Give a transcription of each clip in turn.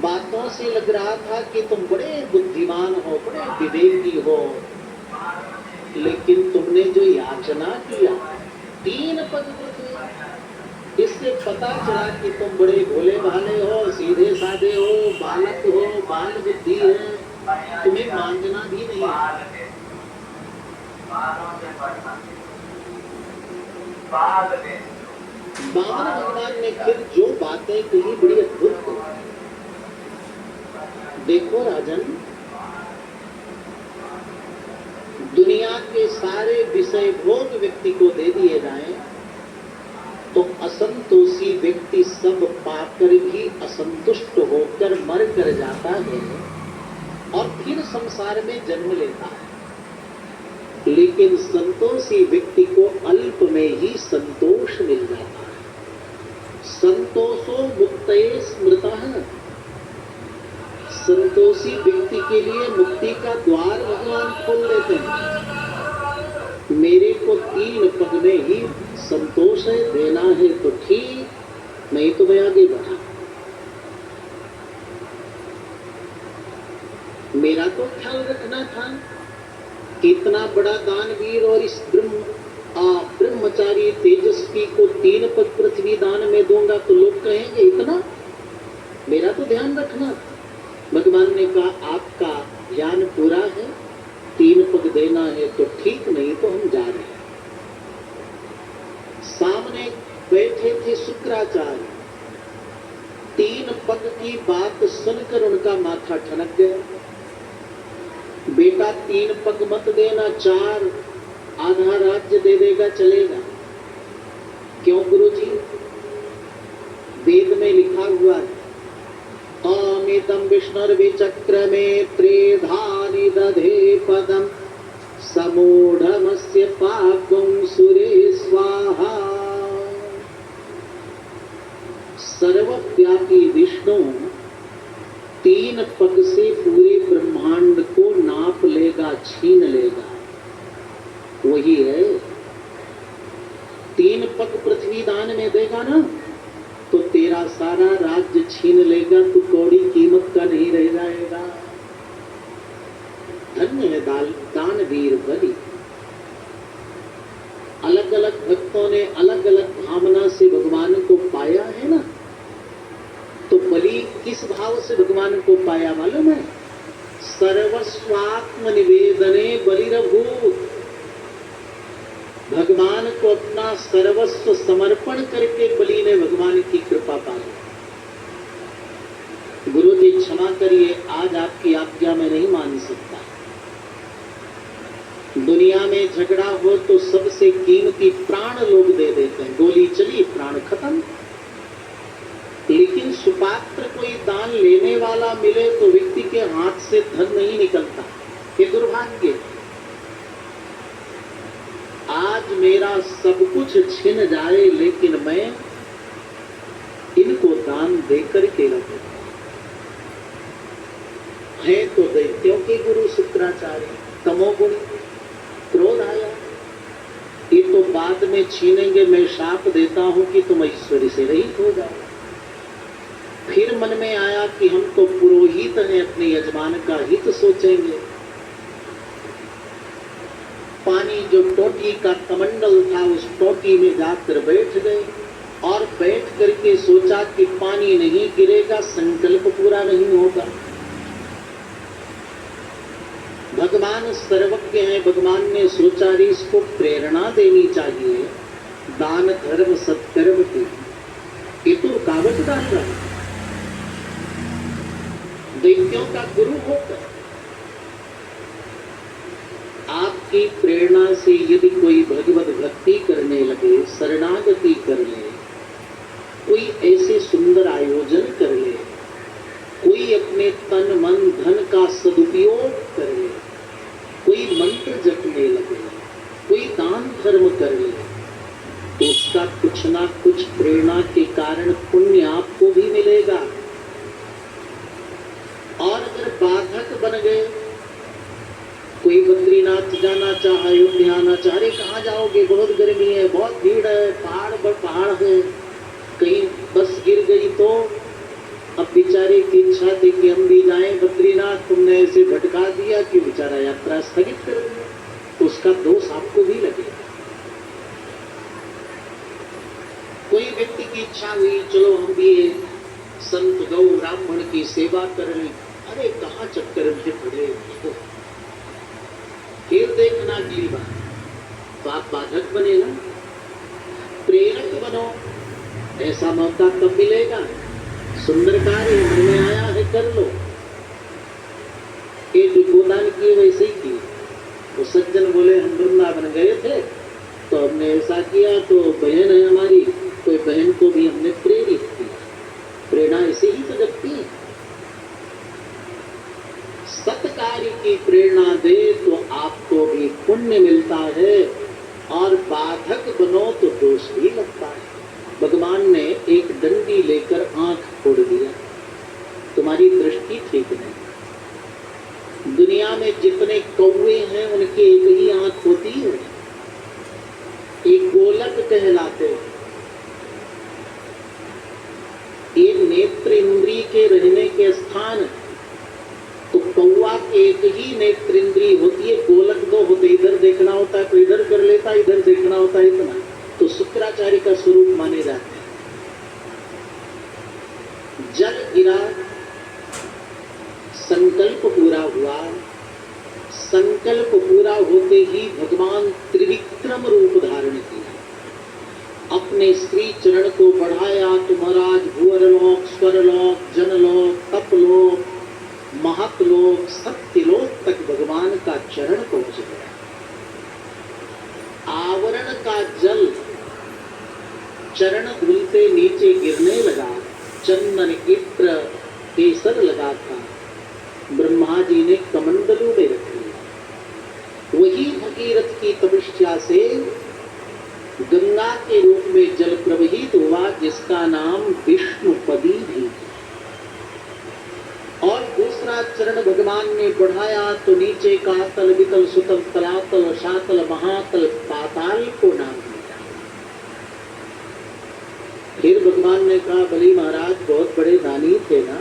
बातों से लग रहा था कि तुम बड़े बुद्धिमान हो, बड़े विवेकी हो, लेकिन तुमने जो याचना किया 3 पग पृथ्वी, इससे पता चला कि तुम बड़े भोले भाले हो, सीधे साधे हो, बालक हो, बाल बुद्धि है, तुम्हें मांगना भी नहीं है। बामन भगवान ने फिर जो बातें कही बड़ी अद्भुत कही। देखो राजन, दुनिया के सारे विषय भोग व्यक्ति को दे दिए जाएं तो असंतोषी व्यक्ति सब पाकर भी असंतुष्ट होकर मर कर जाता है और फिर संसार में जन्म लेता है। लेकिन संतोषी व्यक्ति को अल्प में ही संतोष मिल जाता है। संतोषो मुक्तये स्मृतः, संतोषी व्यक्ति के लिए मुक्ति का द्वार भगवान खोल देते हैं। मेरे को 3 पग में ही संतोष है, देना है तो ठीक, नहीं तो मैं आगे बढ़ा। मेरा तो ख्याल रखना था, इतना बड़ा दानवीर और इस ब्रह्मचारी तेजस्वी को 3 पग पृथ्वी दान में दूंगा तो लोग कहेंगे इतना, मेरा तो ध्यान रखना था। भगवान ने कहा आपका ज्ञान पूरा है, 3 पग देना है तो ठीक, नहीं तो हम जा रहे हैं। सामने बैठे थे शुक्राचार्य, 3 पग की बात सुनकर उनका माथा ठनक गया। बेटा 3 पग मत देना, 4, आधा राज्य दे देगा चलेगा। क्यों गुरुजी? वेद में लिखा हुआ है अमितम विष्णुर्विचक्रमे त्रिधानि दधे पदम समूढ़मस्य पापं सुरे स्वाहा। सर्वव्यापी विष्णु 3 पग से पूरे ब्रह्मांड को नाप लेगा, छीन लेगा। वही है, 3 पग पृथ्वी दान में देगा ना तो तेरा सारा राज्य छीन लेगा, तू कौड़ी कीमत का नहीं रह जाएगा। धन्य है दानवीर बलि। अलग अलग भक्तों ने अलग अलग भावना से भगवान को पाया है ना, तो बलि किस भाव से भगवान को पाया मालूम है? सर्वस्वात्म निवेदने बलिरभूत। भगवान को अपना सर्वस्व समर्पण करके बलि ने भगवान की कृपा पाई। गुरु जी क्षमा करिए, आज आपकी आज्ञा में नहीं मान सकता। दुनिया में झगड़ा हो तो सबसे कीमती प्राण लोग दे देते हैं, गोली चली प्राण खत्म। लेकिन सुपात्र कोई दान लेने वाला मिले तो व्यक्ति के हाथ से धन नहीं निकलता, ये दुर्भाग्य। आज मेरा सब कुछ छिन जाए लेकिन मैं इनको दान देकर के रखूं। है तो दैत्यों के गुरु शुक्राचार्य, तमोगुणी, क्रोध आया, ये तो बाद में छीनेंगे, मैं शाप देता हूं कि तुम ऐश्वर्य से रहित हो जाओ। फिर मन में आया कि हम तो पुरोहित हैं, अपने यजमान का हित सोचेंगे। पानी जो टोटी का कमंडल था उस टोटी में जाकर बैठ गए और बैठ करके सोचा कि पानी नहीं गिरेगा, संकल्प पूरा नहीं होगा। भगवान सर्वज्ञ हैं, भगवान ने सोचा रे इसको प्रेरणा देनी चाहिए, दान धर्म सत्कर्म की। ये तो रुकावट डाल रहा है। दैत्यों का गुरु होकर आपकी प्रेरणा से यदि कोई भगवत भक्ति करने लगे, शरणागति कर ले, कोई ऐसे सुंदर आयोजन कर ले, कोई अपने तन मन धन का सदुपयोग कर ले, कोई मंत्र जपने लगे, कोई दान धर्म कर ले, तो उसका कुछ ना कुछ प्रेरणा के कारण पुण्य आपको भी मिलेगा। और अगर बाधक बन गए, कोई बद्रीनाथ जाना चाहे, अयोध्या आना चाहे, कहाँ जाओगे, बहुत गर्मी है, बहुत भीड़ है, पहाड़ पर पहाड़ है, कहीं बस गिर गई तो अब बेचारे की इच्छा थी कि हम भी जाएं बद्रीनाथ, तुमने ऐसे भटका दिया कि बेचारा यात्रा स्थगित कर दिया, तो उसका दोष आपको भी लगेगा। कोई व्यक्ति की इच्छा हुई चलो हम भी संत गौ ब्राह्मण की सेवा कर लें, अरे कहाँ चक्कर में पड़े, फिर देखना अगली बार, तो आप बाधक बने ना, प्रेरक बनो। ऐसा मौका कब मिलेगा? सुंदर कार्य मन में आया है कर लो। एक गोदान किए वैसे ही किए। वो सज्जन बोले हम वृंदावन गए थे तो हमने ऐसा किया, तो बहन है हमारी, कोई बहन को भी हमने प्रेरित किया। प्रेरणा ऐसे ही तो जगती है। सत्कार्य की प्रेरणा दे तो आपको भी पुण्य मिलता है, और बाधक बनो तो दोष भी लगता है। भगवान ने एक डंडी लेकर आंख फोड़ दिया, तुम्हारी दृष्टि ठीक नहीं। दुनिया में जितने कौवे हैं उनकी एक ही आंख होती है, एक गोलक कहलाते हैं। ये नेत्र इंद्री के रहने के स्थान, तो कौवा की एक ही नेत्र इंद्री होती है, गोलक दो होते, इधर देखना होता है तो इधर कर लेता, इधर देखना होता है इतना, तो शुक्राचार्य का स्वरूप माने जाते हैं। जल गिरा, संकल्प पूरा हुआ, संकल्प पूरा होते ही भगवान त्रिविक्रम रूप धारण किया, अपने श्री चरण को बढ़ाया तो महाराज भूअरलोक, स्वरलोक, जनलोक, तपलोक, महतलोक, सत्यलोक तक भगवान का चरण पहुंच गया। आवरण का जल चरण धुलते नीचे गिरने लगा, चंदन इत्र केसर लगा था, ब्रह्मा जी ने कमंडलू में रख लिया। वही भगीरथ की तपस्या से गंगा के रूप में जल प्रवहित हुआ, जिसका नाम विष्णुपदी भी। और दूसरा चरण भगवान ने बढ़ाया तो नीचे का तल, वितल, सुतल, तलातल, शातल, महातल, पाताल को नाम दिया। फिर भगवान ने कहा बलि महाराज बहुत बड़े दानी थे ना,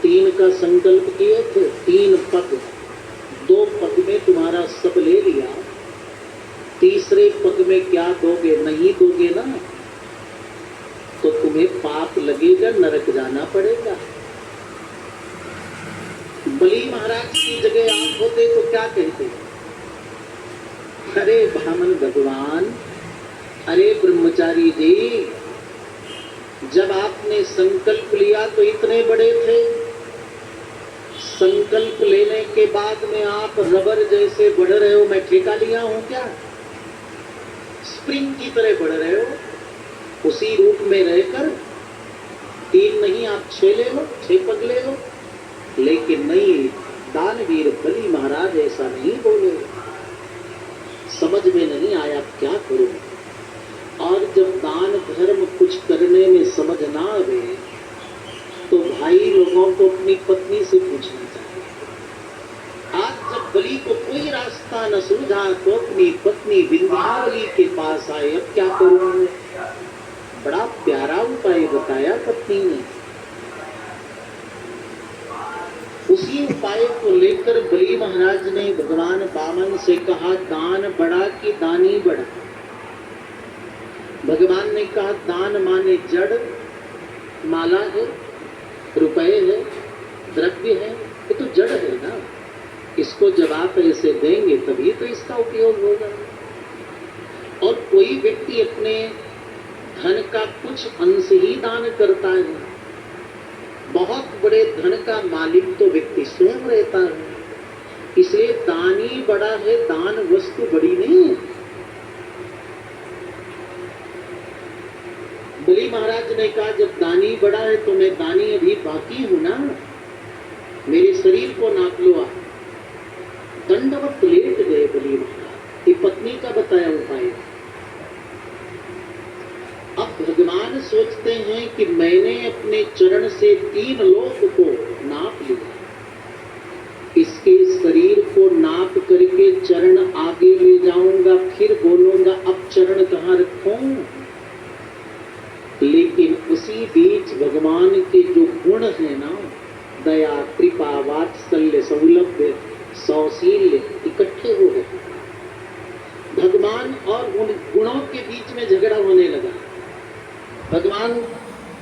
3 का संकल्प किए थे, 3 पद, 2 पद में तुम्हारा सब ले लिया, तीसरे पद में क्या दोगे? नहीं दोगे ना तो तुम्हें पाप लगेगा, नरक जाना पड़ेगा। बलि महाराज की जगह आप होते तो क्या कहते? अरे ब्राह्मण भगवान, अरे ब्रह्मचारी जी, जब आपने संकल्प लिया तो इतने बड़े थे, संकल्प लेने के बाद में आप रबर जैसे बढ़ रहे हो, मैं ठेका लिया हूं क्या? स्प्रिंग की तरह बढ़ रहे हो, उसी रूप में रहकर 3 नहीं आप 6 ले लो, 6 पग ले लो। लेकिन नहीं, दानवीर बलि महाराज ऐसा नहीं बोले, समझ में नहीं आया क्या करूं। और जब दान धर्म कुछ करने में समझ ना आवे तो भाई लोगों को अपनी पत्नी से पूछना चाहिए। आज जब बलि को कोई रास्ता न सूझा तो अपनी पत्नी विंध्यावली के पास आए, अब क्या करूं? बड़ा प्यारा उपाय बताया पत्नी ने। उसी उपाय को लेकर बलि महाराज ने भगवान वामन से कहा दान बड़ा कि दानी बड़ा? भगवान ने कहा दान माने जड़, माला है, रुपए है, द्रव्य है, ये तो जड़ है ना, इसको जब आप ऐसे देंगे तभी तो इसका उपयोग होगा। और कोई व्यक्ति अपने धन का कुछ अंश ही दान करता है, बहुत बड़े धन का मालिक तो व्यक्ति स्वयं रहता है। इसलिए दानी बड़ा है, दान वस्तु बड़ी नहीं है। बलि महाराज ने कहा जब दानी बड़ा है तो मैं दानी अभी बाकी हूं ना, मेरे शरीर को नाप लो आप। दंडवत लेट गए बलि महाराज, ये पत्नी का बताया उपाय। अब भगवान सोचते हैं कि मैंने अपने चरण से 3 लोक को नाप लिया, इसके शरीर को नाप करके चरण आगे ले जाऊंगा, फिर बोलूंगा अब चरण कहाँ रखूं। लेकिन उस इसी बीच भगवान के जो गुण हैं ना, दया, कृपा, वात्सल्य, सौलभ्य, सौशील्य, इकट्ठे हो गए। भगवान और उन गुणों के बीच में झगड़ा होने लगा। भगवान